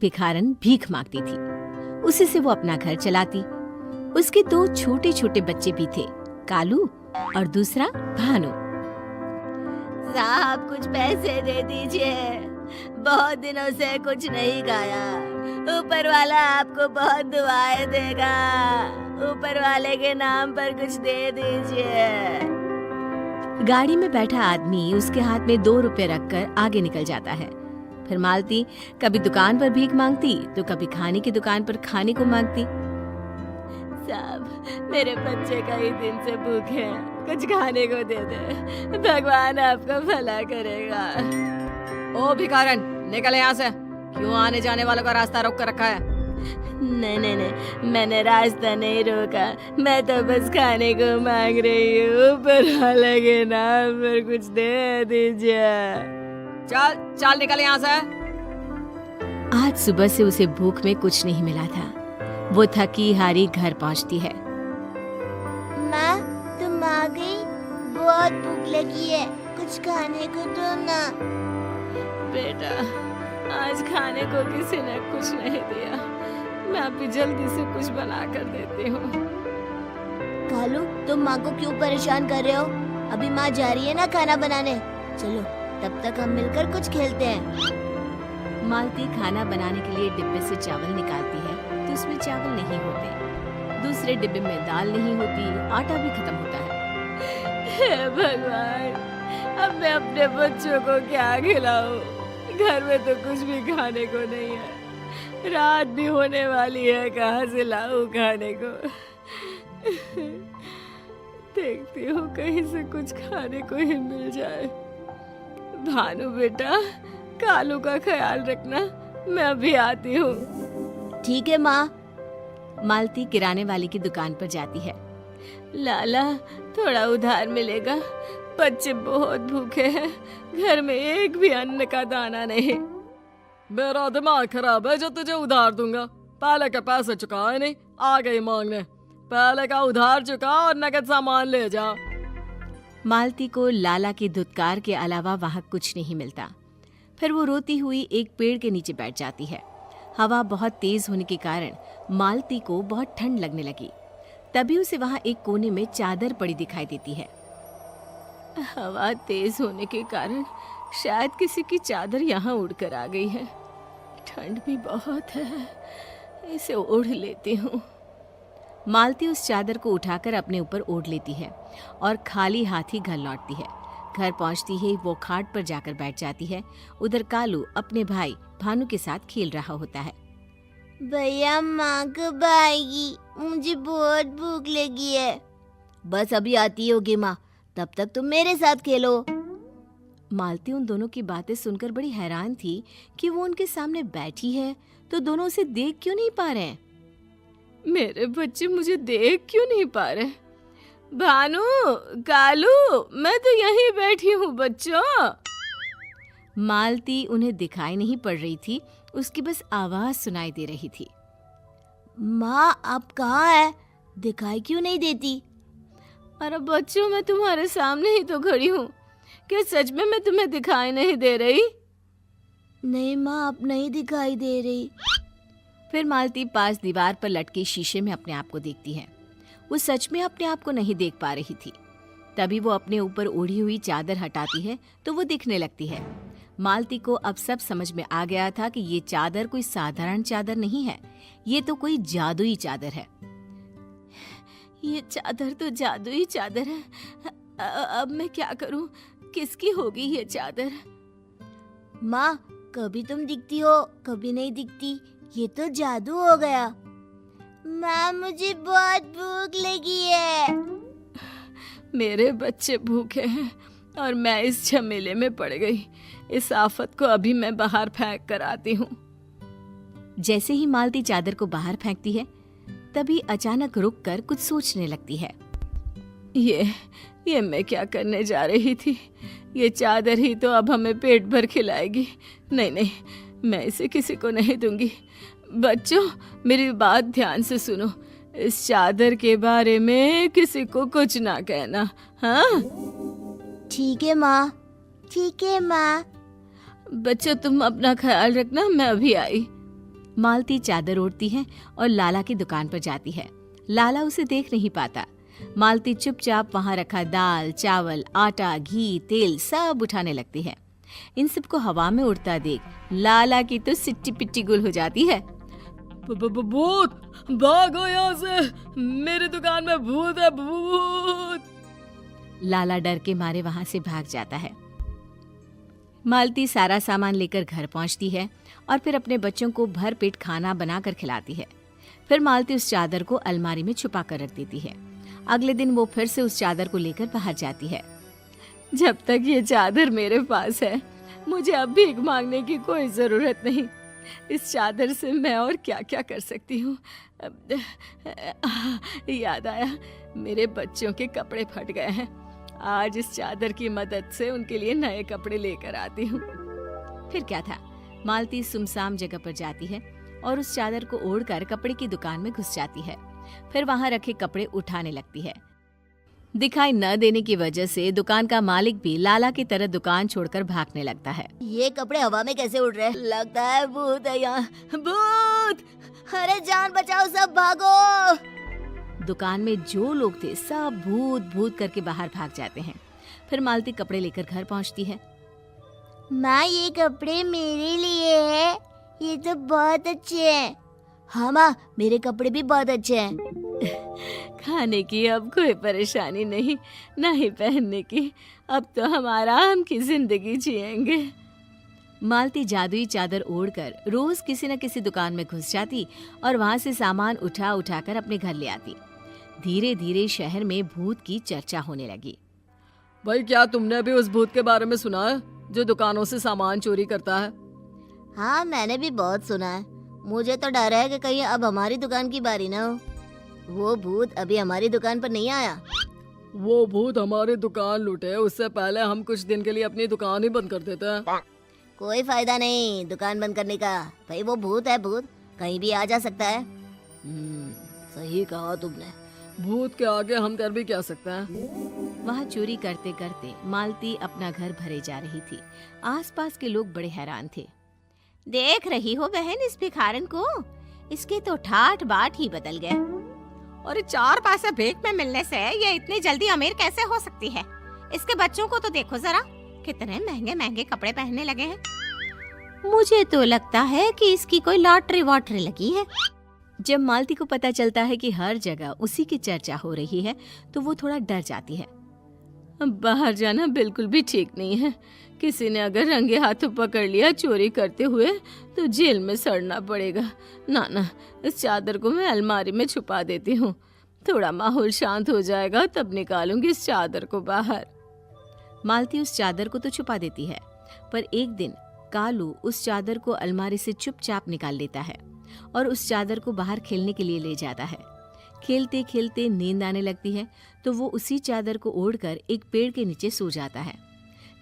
भिखारन भीख मांगती थी। उसी से वो अपना घर चलाती। उसके 2 छोटे छोटे बच्चे भी थे, कालू और दूसरा भानु। साहब कुछ पैसे दे दीजिए, बहुत दिनों से कुछ नहीं खाया। ऊपर वाला आपको बहुत दुआएं देगा, ऊपर वाले के नाम पर कुछ दे दीजिए। गाड़ी में बैठा आदमी उसके हाथ में 2 रुपए रखकर आगे निकल जाता है। फिर मालती कभी दुकान पर भीख मांगती तो कभी खाने की दुकान पर खाने को मांगती। साहब मेरे बच्चे कई दिन से भूखे हैं, कुछ खाने को दे दे, भगवान आपका भला करेगा। ओ भिखारन, निकल यहाँ से। क्यों आने जाने वालों का रास्ता रोक कर रखा है? नहीं, मैंने रास्ता नहीं रोका, मैं तो बस खाने को मांग रही हूँ, ऊपर वाले के नाम पर कुछ दे दीजिए। चल निकल यहाँ से। आज सुबह से उसे भूख में कुछ नहीं मिला था। वो थकी हारी घर पहुंचती है। माँ तुम आ गई, बहुत भूख लगी है, कुछ खाने को दो ना। बेटा आज खाने को किसी ने कुछ नहीं दिया, मैं अभी जल्दी से कुछ बना कर देती हूँ। कालू तुम माँ को क्यों परेशान कर रहे हो? अभी माँ जा रही है ना खाना बनाने, चलो तब तक हम मिलकर कुछ खेलते हैं। मालती खाना बनाने के लिए डिब्बे से चावल निकालती है तो उसमें चावल नहीं होते। दूसरे डिब्बे में दाल नहीं होती, आटा भी खत्म होता है। हे भगवान, अब मैं अपने बच्चों को क्या खिलाऊं? घर में तो कुछ भी खाने को नहीं है, रात भी होने वाली है, कहाँ से लाऊं खाने को? देखती हूँ कहीं से कुछ खाने को ही मिल जाए। भानु बेटा, कालू का ख्याल रखना, मैं अभी आती हूँ। ठीक है माँ। मालती किराने वाले की दुकान पर जाती है। लाला थोड़ा उधार मिलेगा, बच्चे बहुत भूखे हैं, घर में एक भी अन्न का दाना नहीं। मेरा दिमाग खराब है जो तुझे उधार दूंगा। पहले के पैसे चुकाए नहीं, आ गई मांगने। पहले का उधार चुका और नकद सामान ले जा। मालती को लाला की धुतकार के अलावा वहां कुछ नहीं मिलता। फिर वो रोती हुई एक पेड़ के नीचे बैठ जाती है। हवा बहुत तेज होने के कारण मालती को बहुत ठंड लगने लगी। तभी उसे वहां एक कोने में चादर पड़ी दिखाई देती है। हवा तेज होने के कारण शायद किसी की चादर यहाँ उड़कर आ गई है। ठंड भी बहुत है, इसे ओढ़ लेती हूँ। मालती उस चादर को उठाकर अपने ऊपर ओढ़ लेती है और खाली हाथ ही घर लौटती है। घर पहुंचती ही वो खाट पर जाकर बैठ जाती है। उधर कालू अपने भाई भानु के साथ खेल रहा होता है। भैया माँ कब आएगी? मुझे बहुत भूख लगी है। बस अभी आती होगी माँ, तब तक तुम मेरे साथ खेलो। मालती उन दोनों की बातें सुनकर बड़ी हैरान थी कि वो उनके सामने बैठी है तो दोनों उसे देख क्यों नहीं पा रहे हैं। मेरे बच्चे मुझे देख क्यों नहीं पा रहे? भानु, कालू, मैं तो यहीं बैठी हूँ बच्चों। मालती उन्हें दिखाई नहीं पड़ रही थी, उसकी बस आवाज सुनाई दे रही थी। माँ आप कहाँ है? दिखाई क्यों नहीं देती? अरे बच्चों, मैं तुम्हारे सामने ही तो खड़ी हूँ। क्या सच में मैं तुम्हें दिखाई नहीं दे रही? नहीं माँ, आप नहीं दिखाई दे रही। फिर मालती पास दीवार पर लटके शीशे में अपने आप को देखती है। वो सच में अपने आप को नहीं देख पा रही थी। तभी वो अपने ऊपर ओढ़ी हुई चादर हटाती है तो वो दिखने लगती है। मालती को अब सब समझ में आ गया था कि ये चादर कोई साधारण चादर नहीं है, ये तो कोई जादुई चादर है। ये चादर तो जादुई चादर है। अब मैं क्या करूं? किसकी होगी ये चादर? माँ कभी तुम दिखती हो, कभी नहीं दिखती, ये तो जादू हो गया। माँ मुझे बहुत भूख लगी है। मेरे बच्चे भूखे हैं और मैं इस झमेले में पड़ गई। इस आफत को अभी मैं बाहर फेंक कर आती हूँ। जैसे ही मालती चादर को बाहर फेंकती है तभी अचानक रुककर कुछ सोचने लगती है। ये मैं क्या करने जा रही थी? ये चादर ही तो अब हमें पेट भर खिलाएगी। नहीं, मैं इसे किसी को नहीं दूंगी। बच्चों मेरी बात ध्यान से सुनो, इस चादर के बारे में किसी को कुछ ना कहना, हाँ? ठीक है माँ, ठीक है माँ। बच्चों तुम अपना ख्याल रखना, मैं अभी आई। मालती चादर ओढ़ती है और लाला की दुकान पर जाती है। लाला उसे देख नहीं पाता। मालती चुपचाप वहां रखा दाल, चावल, आटा, घी, तेल सब उठाने लगती है। इन सबको हवा में उड़ता देख लाला की तो सिट्टी पिट्टी गुल हो जाती है। भूत, भागो यहाँ से, मेरी दुकान में भूत है, भूत। लाला डर के मारे वहां से भाग जाता है। मालती सारा सामान लेकर घर पहुंचती है और फिर अपने बच्चों को भर पेट खाना बनाकर खिलाती है। फिर मालती उस चादर को अलमारी में छुपा कर रख देती है। अगले दिन वो फिर से उस चादर को लेकर बाहर जाती है। जब तक ये चादर मेरे पास है, मुझे अब भीख मांगने की कोई जरूरत नहीं। इस चादर से मैं और क्या क्या कर सकती हूँ। याद आया, मेरे बच्चों के कपड़े फट गए हैं। आज इस चादर की मदद से उनके लिए नए कपड़े लेकर आती हूँ। फिर क्या था, मालती सुमसाम जगह पर जाती है और उस चादर को ओढ़कर कपड़े की दुकान में घुस जाती है। फिर वहां रखे कपड़े उठाने लगती है। दिखाई न देने की वजह से दुकान का मालिक भी लाला की तरह दुकान छोड़कर भागने लगता है। ये कपड़े हवा में कैसे उड़ रहे हैं? लगता है भूत है यहाँ। भूत! अरे जान बचाओ, सब भागो! दुकान में जो लोग थे सब भूत भूत करके बाहर भाग जाते हैं। फिर मालती कपड़े लेकर घर पहुंचती है। माँ, ये कपड़े मेरे लिए है। ये तो बहुत अच्छे हैं। हाँ माँ, मेरे कपड़े भी बहुत अच्छे हैं। खाने की अब कोई परेशानी नहीं, न ही पहनने की। अब तो हम आराम की जिंदगी जिएंगे। मालती जादुई चादर ओढ़कर रोज किसी न किसी दुकान में घुस जाती और वहां से सामान उठा उठाकर अपने घर ले आती। धीरे धीरे शहर में भूत की चर्चा होने लगी। भाई, क्या तुमने भी उस भूत के बारे में सुना है जो दुकानों से सामान चोरी करता है? हाँ, मैंने भी बहुत सुना है। मुझे तो डर है कि कहीं अब हमारी दुकान की बारी ना हो। वो भूत अभी हमारी दुकान पर नहीं आया। वो भूत हमारी दुकान लूटे उससे पहले हम कुछ दिन के लिए अपनी दुकान ही बंद कर देते हैं। कोई फायदा नहीं दुकान बंद करने का। भाई वो भूत है, भूत कहीं भी आ जा सकता है। सही कहा तुमने। भूत के आगे हम कर भी क्या सकते हैं। वहाँ चोरी करते करते मालती अपना घर भरे जा रही थी। आसपास के लोग बड़े हैरान थे। देख रही हो बहन इस भिखारन को, इसके तो ठाठ बाट ही बदल गए। और 4 पैसे भीख में मिलने से ये इतनी जल्दी अमीर कैसे हो सकती है? इसके बच्चों को तो देखो जरा, कितने महंगे महंगे कपड़े पहनने लगे हैं। मुझे तो लगता है कि इसकी कोई लॉटरी वॉटरी लगी है। जब मालती को पता चलता है कि हर जगह उसी की चर्चा हो रही है तो वो थोड़ा डर जाती है। बाहर जाना बिल्कुल भी ठीक नहीं है। किसी ने अगर रंगे हाथों पकड़ लिया चोरी करते हुए तो जेल में सड़ना पड़ेगा। ना, इस चादर को मैं अलमारी में छुपा देती हूँ। थोड़ा माहौल शांत हो जाएगा तब निकालूंगी इस चादर को बाहर। मालती उस चादर को तो छुपा देती है, पर एक दिन कालू उस चादर को अलमारी से चुपचाप निकाल लेता है और उस चादर को बाहर खेलने के लिए ले जाता है। खेलते खेलते नींद आने लगती है तो वो उसी चादर को ओढ़कर एक पेड़ के नीचे सो जाता है।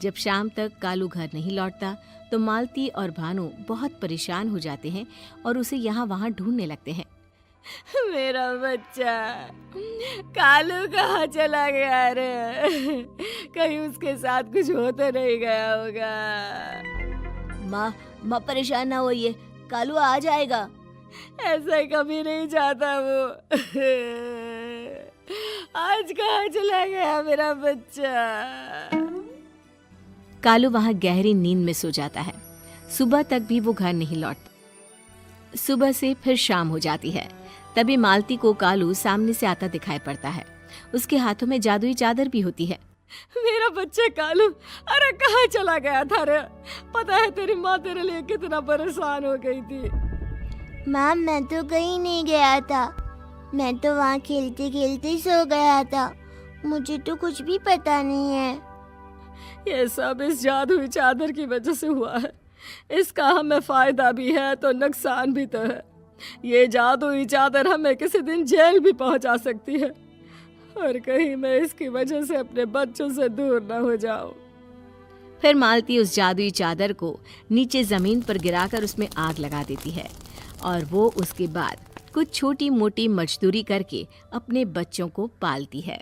जब शाम तक कालू घर नहीं लौटता तो मालती और भानु बहुत परेशान हो जाते हैं और उसे यहाँ वहाँ ढूंढने लगते हैं। मेरा बच्चा कालू कहाँ चला गया रे? कहीं उसके साथ कुछ हो तो नहीं गया होगा। माँ परेशान ना होइए, कालू आ जाएगा। ऐसा कभी नहीं चाहता वो। आज कहाँ चला गया मेरा बच्चा? कालू वहाँ गहरी नींद में सो जाता है। सुबह तक भी वो घर नहीं लौटता। सुबह से फिर शाम हो जाती है। तभी मालती को कालू सामने से आता दिखाई पड़ता है। उसके हाथों में जादुई चादर भी होती है। मेरा बच्चा कालू, अरे कहाँ चला गया था रे? पता है तेरी माँ तेरे लिए कितना परेशान हो गई थी। माँ, मैं तो कहीं नहीं गया था। मैं तो वहाँ खेलते खेलते सो गया था। मुझे तो कुछ भी पता नहीं है। ये सब इस जादुई चादर की वजह से हुआ है। इसका हमें फायदा भी है तो नुकसान भी तो है। ये जादुई चादर हमें किसी दिन जेल भी पहुंचा सकती है और कहीं मैं इसकी वजह से अपने बच्चों से दूर न हो जाऊं। फिर मालती उस जादुई चादर को नीचे जमीन पर गिराकर उसमें आग लगा देती है और वो उसके बाद कुछ छोटी मोटी मजदूरी करके अपने बच्चों को पालती है।